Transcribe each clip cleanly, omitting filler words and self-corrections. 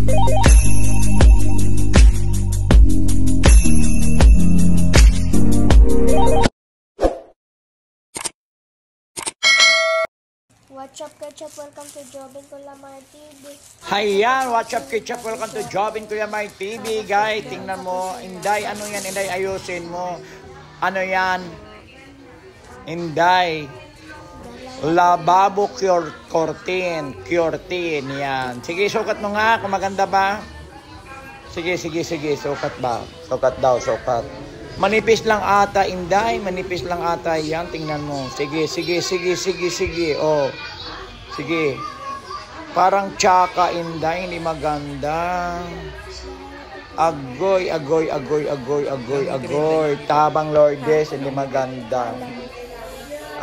What's up, Ketchup? Welcome to Jobin Kulamar TV. Hayan, what's up, Ketchup? Welcome to Jobin Kulamar TV, guys. Tingnan mo, Inday, ano yan, Inday, ayusin mo. Ano yan? Inday, lababo curtain, yan. Sige, sukat mo nga, kung maganda ba? Sige, sukat ba? Sukat daw, sukat. Manipis lang ata, Inday. Manipis lang ata yan. Tingnan mo. Sige. Oh. Sige. Parang tsaka, Inday. Hindi maganda. Agoy. Tabang Lourdes. Hindi maganda.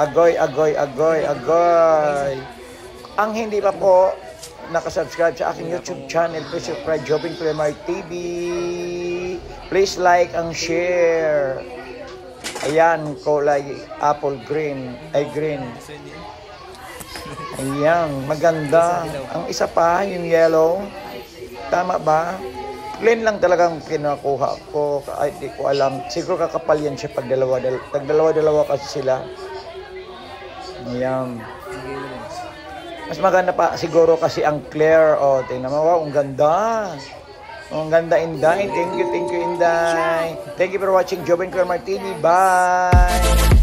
Agoy. Ang hindi pa po nakasubscribe sa aking YouTube channel, please subscribe Jobin Kulamar TV. Please like and share. Ayan, kulay apple green. Ay, green. Ayan, maganda. Ang isa pa, yung yellow. Tama ba? Plain lang talagang kinakuha ko. Ay, di ko alam. Siguro kakapal yan siya pag dalawa kasi sila. Ayan. Mas maganda pa siguro kasi ang clear. O, tingnan mo. Wow, ang ganda. Ang ganda, Inday. Thank you, Inday. Thank you for watching Jobin Kulamar TV. Bye!